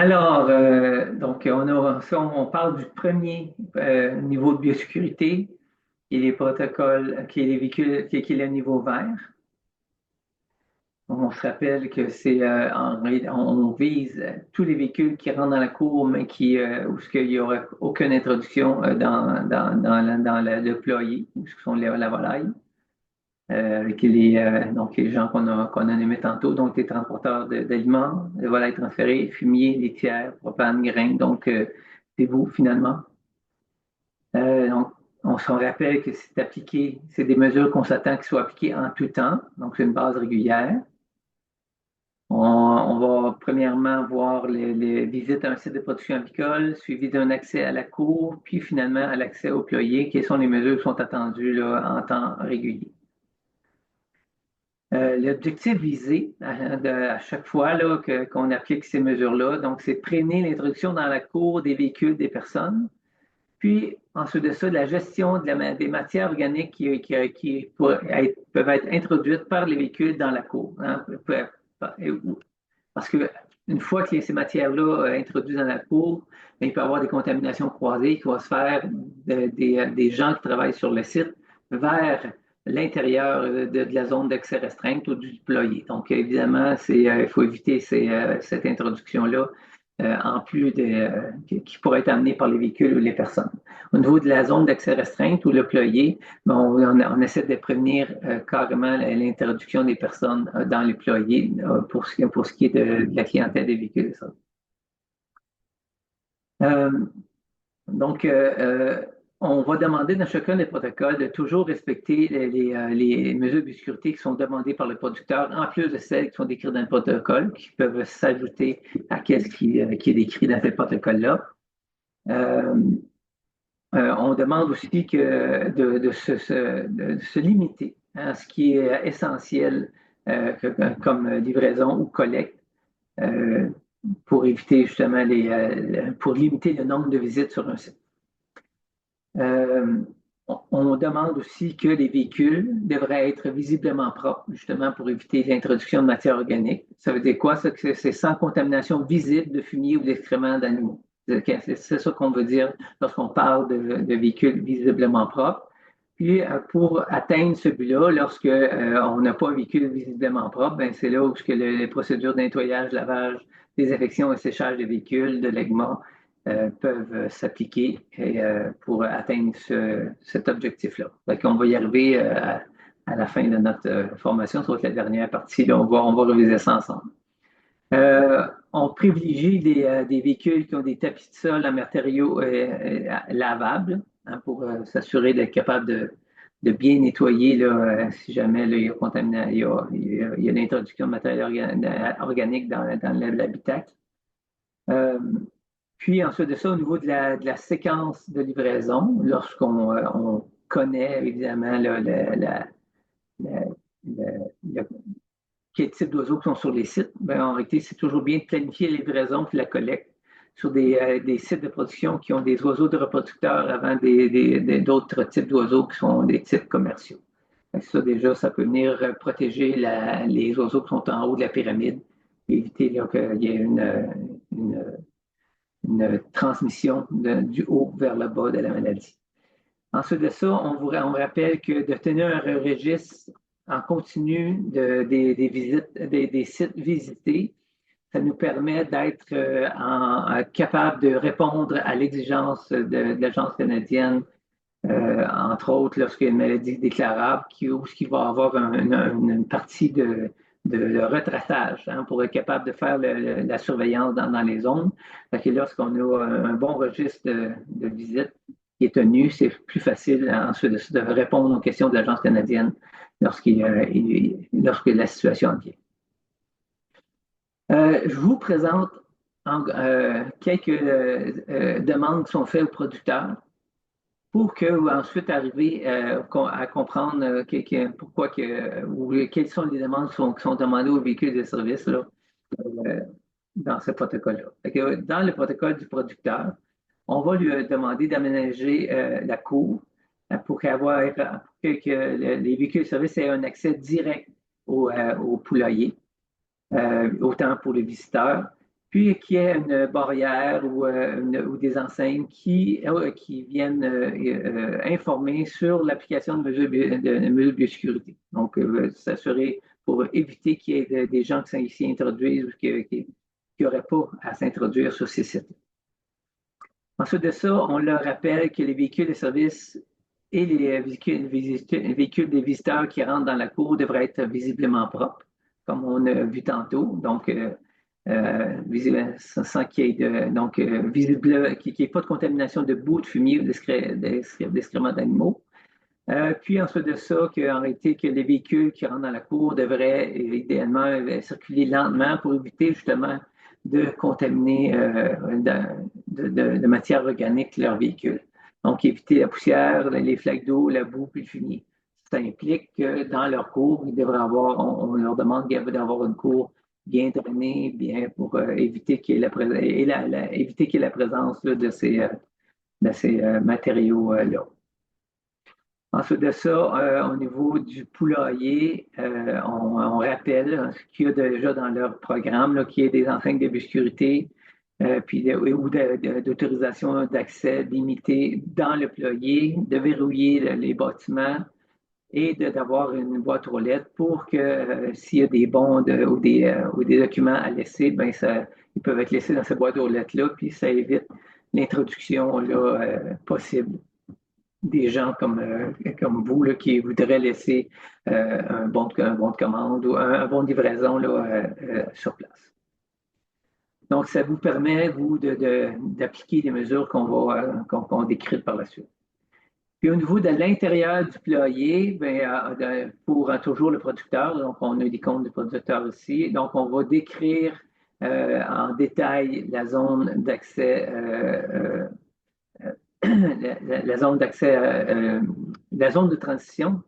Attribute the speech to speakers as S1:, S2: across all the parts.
S1: Alors, donc, on parle du premier niveau de biosécurité, qui est les protocoles, qui est les véhicules, qui est le niveau vert. On se rappelle que on vise tous les véhicules qui rentrent dans la cour, mais où il n'y aura aucune introduction dans le déployé, où ce sont la volaille. Avec donc les gens qu'on a nommés tantôt, donc les transporteurs d'aliments, de volailles transférées, fumier, laitières, propane, graines. Donc, c'est vous finalement. Donc, on se rappelle que c'est des mesures qu'on s'attend qu'elles soient appliquées en tout temps, donc c'est une base régulière. On va premièrement voir les visites à un site de production apicole, suivi d'un accès à la cour, puis finalement à l'accès au ployer. Quelles sont les mesures qui sont attendues là, en temps régulier? L'objectif visé à chaque fois là, qu'on applique ces mesures-là, donc c'est de freiner l'introduction dans la cour des véhicules des personnes, puis ensuite de ça, la gestion des matières organiques peuvent être introduites par les véhicules dans la cour. Hein. Parce que une fois que ces matières-là introduites dans la cour, ben, il peut y avoir des contaminations croisées qui vont se faire des gens qui travaillent sur le site vers l'intérieur de la zone d'accès restreinte ou du déployé. Donc, évidemment, il faut éviter cette introduction-là en plus qui pourrait être amenée par les véhicules ou les personnes. Au niveau de la zone d'accès restreinte ou le ployé, ben, on essaie de prévenir carrément l'introduction des personnes dans les ployés pour ce qui est de la clientèle des véhicules. Ça. Euh, donc, on va demander dans chacun des protocoles de toujours respecter les mesures de sécurité qui sont demandées par le producteur, en plus de celles qui sont décrites dans le protocole, qui peuvent s'ajouter à ce qui est décrit dans ce protocole-là. Euh, on demande aussi de se limiter à ce qui est essentiel comme livraison ou collecte euh, pour éviter justement pour limiter le nombre de visites sur un site. Euh, on demande aussi que les véhicules devraient être visiblement propres, justement pour éviter l'introduction de matière organique. Ça veut dire quoi? C'est sans contamination visible de fumier ou d'excréments d'animaux. C'est ça qu'on veut dire lorsqu'on parle de véhicules visiblement propres. Puis, pour atteindre ce but-là, lorsque on n'a pas un véhicule visiblement propre, ben, c'est là où les procédures de nettoyage, lavage, désinfection et séchage des véhicules, de l'EGMA, peuvent s'appliquer pour atteindre cet objectif-là. On va y arriver à la fin de notre formation, sur la dernière partie. Là, on va réviser ça ensemble. On privilégie des véhicules qui ont des tapis de sol en matériaux lavables hein, pour s'assurer d'être capable de bien nettoyer là, si jamais là, il y a l'introduction de matériel organique dans l'habitacle. Puis ensuite de ça, au niveau de la séquence de livraison, lorsqu'on on connaît évidemment la- le- quel type d'oiseaux qui sont sur les sites, ben, en réalité, c'est toujours bien de planifier la livraison puis la collecte sur des sites de production qui ont des oiseaux de reproducteurs avant d'autres types d'oiseaux qui sont des types commerciaux. Ça, déjà, ça peut venir protéger les oiseaux qui sont en haut de la pyramide et éviter qu'il y ait une transmission du haut vers le bas de la maladie. Ensuite de ça, on rappelle que de tenir un registre en continu des visites, des sites visités, ça nous permet d'être capable de répondre à l'exigence de l'Agence canadienne, entre autres lorsqu'il y a une maladie déclarable, où il va y avoir une partie de retraçage hein, pour être capable de faire la surveillance dans les zones. Fait que lorsqu'on a un bon registre de visites qui est tenu, c'est plus facile ensuite de répondre aux questions de l'Agence canadienne lorsque la situation vient. Je vous présente quelques demandes qui sont faites aux producteurs pour que vous ensuite arriver à comprendre pourquoi ou quelles sont les demandes qui sont demandées aux véhicules de service là, euh, dans ce protocole-là. Dans le protocole du producteur, on va lui demander d'aménager la cour les véhicules de service aient un accès direct au poulailler, autant pour les visiteurs puis qu'il y ait une barrière ou des enseignes qui viennent informer sur l'application de mesures de biosécurité. Donc, s'assurer pour éviter qu'il y ait des gens qui s'y introduisent ou qui n'auraient pas à s'introduire sur ces sites. Ensuite de ça, on leur rappelle que les véhicules de service et les véhicules des visiteurs qui rentrent dans la cour devraient être visiblement propres, comme on a vu tantôt. Donc, sans qu'il y ait visible, qu'il n'y ait pas de contamination de boue, de fumier ou d'excréments d'animaux. Puis ensuite de ça, qu'en réalité, que les véhicules qui rentrent dans la cour devraient idéalement circuler lentement pour éviter justement de contaminer de matière organique leur véhicule. Donc, éviter la poussière, les flaques d'eau, la boue, puis le fumier. Ça implique que dans leur cour, ils devraient avoir, on leur demande d'avoir une cour bien drainée, bien pour éviter qu'il y ait la présence là, de ces matériaux-là. Ensuite de ça, au niveau du poulailler, on rappelle qu'il y a déjà dans leur programme qu'il y ait des enseignes de biosécurité ou d'autorisation d'accès limitée dans le poulailler, de verrouiller les bâtiments et d'avoir une boîte aux lettres pour que s'il y a des bons ou des documents à laisser, ben ils peuvent être laissés dans cette boîte aux lettres-là, puis ça évite l'introduction possible des gens comme vous là, qui voudraient laisser un bon de commande ou un bon de livraison là, sur place. Donc, ça vous permet, vous, d'appliquer les mesures qu'on décrit par la suite. Puis au niveau de l'intérieur du poulailler, pour toujours le producteur, donc on a des comptes du producteur ici, donc on va décrire en détail la zone d'accès la zone d'accès, la zone de transition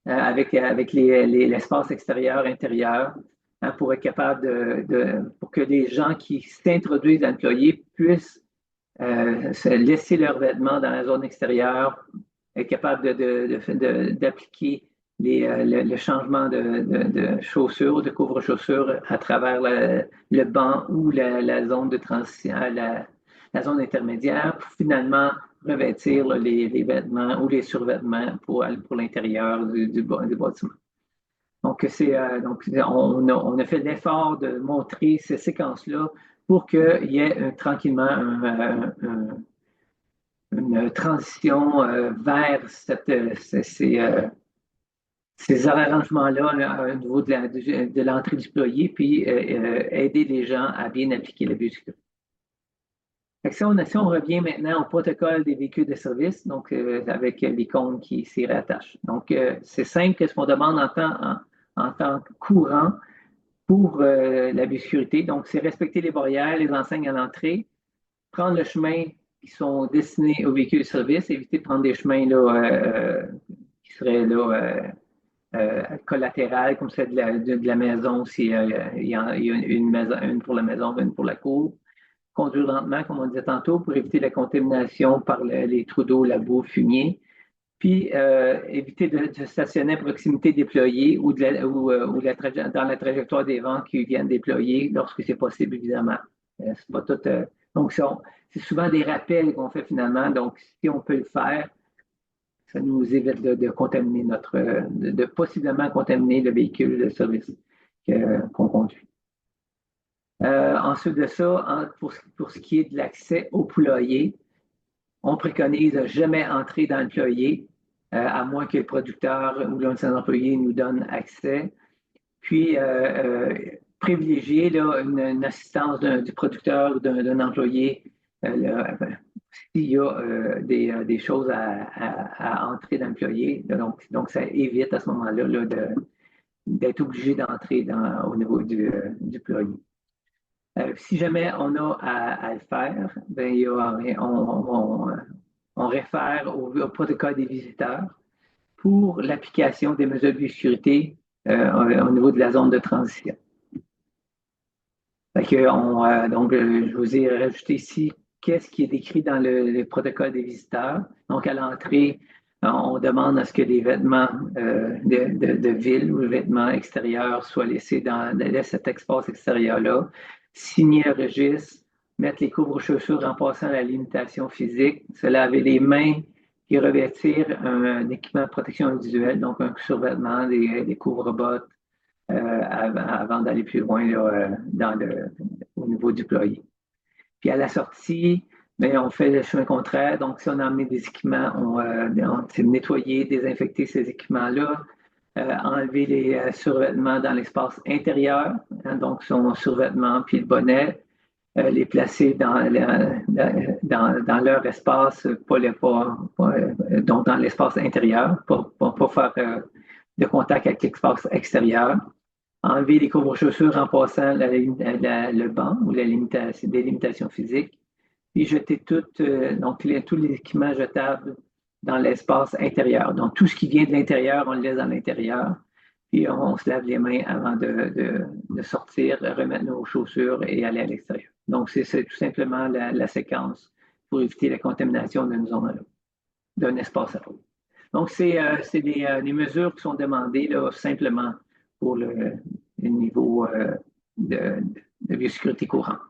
S1: avec l'espace extérieur, intérieur, hein, pour être capable pour que les gens qui s'introduisent à l'employé puissent se laisser leurs vêtements dans la zone extérieure, être capable d'appliquer le changement de chaussures, de couvre-chaussures à travers le banc ou la zone de transition, la zone intermédiaire pour finalement revêtir les vêtements ou les survêtements pour l'intérieur du bâtiment. Donc, on a fait l'effort de montrer ces séquences-là pour qu'il y ait tranquillement une transition vers ces arrangements-là au niveau de l'entrée du poulailler, puis aider les gens à bien appliquer la biosécurité. Si on revient maintenant au protocole des véhicules de service, donc avec l'icône qui s'y rattache. Donc, c'est simple, qu'est-ce qu'on demande en temps courant pour la biosécurité. Donc, c'est respecter les barrières, les enseignes à l'entrée, prendre le chemin qui sont destinés aux véhicules de service, éviter de prendre des chemins là, qui seraient là, collatérales, comme celle de la maison, s'il y a une pour la maison, une pour la cour. Conduire lentement, comme on disait tantôt, pour éviter la contamination par les trous d'eau, la boue, le fumier. Puis, éviter de stationner à proximité des ployers ou dans la trajectoire des vents qui viennent déployer lorsque c'est possible, évidemment. C'est pas tout, donc, c'est souvent des rappels qu'on fait finalement. Donc, si on peut le faire, ça nous évite de contaminer de possiblement contaminer le véhicule de service qu'on conduit. Ensuite de ça, pour ce qui est de l'accès au poulailler, on préconise de jamais entrer dans le poulailler, à moins que le producteur ou l'un de ses employés nous donne accès. Puis, privilégier là, une assistance du producteur ou d'un employé s'il y a des choses à entrer dans le poulailler. Donc, ça évite à ce moment-là là, d'être obligé d'entrer au niveau du poulailler. Si jamais on a à le faire, ben, on réfère au protocole des visiteurs pour l'application des mesures de biosécurité au niveau de la zone de transition. Donc, je vous ai rajouté ici qu'est-ce qui est décrit dans le protocole des visiteurs. Donc, à l'entrée, on demande à ce que les vêtements de ville ou les vêtements extérieurs soient laissés dans cet espace extérieur-là. signer le registre, mettre les couvre-chaussures en passant à la limitation physique, se laver les mains et revêtir un équipement de protection individuelle, donc un survêtement, des couvre-bottes, avant d'aller plus loin là, au niveau du ployé. Puis à la sortie, bien, on fait le chemin contraire. Donc, si on a amené des équipements, c'est nettoyer, désinfecter ces équipements-là, enlever les survêtements dans l'espace intérieur, hein, donc son survêtement puis le bonnet, les placer dans leur espace, donc dans l'espace intérieur, pour ne pas faire de contact avec l'espace extérieur. Enlever les couvre-chaussures en passant le banc ou des limitations physiques. Puis jeter donc tous les équipements jetables dans l'espace intérieur. Donc tout ce qui vient de l'intérieur, on le laisse dans l'intérieur. Puis on se lave les mains avant de sortir, remettre nos chaussures et aller à l'extérieur. Donc c'est tout simplement la séquence pour éviter la contamination d'une zone d'un espace à l'autre. Donc c'est des mesures qui sont demandées là, simplement pour le niveau de biosécurité courante.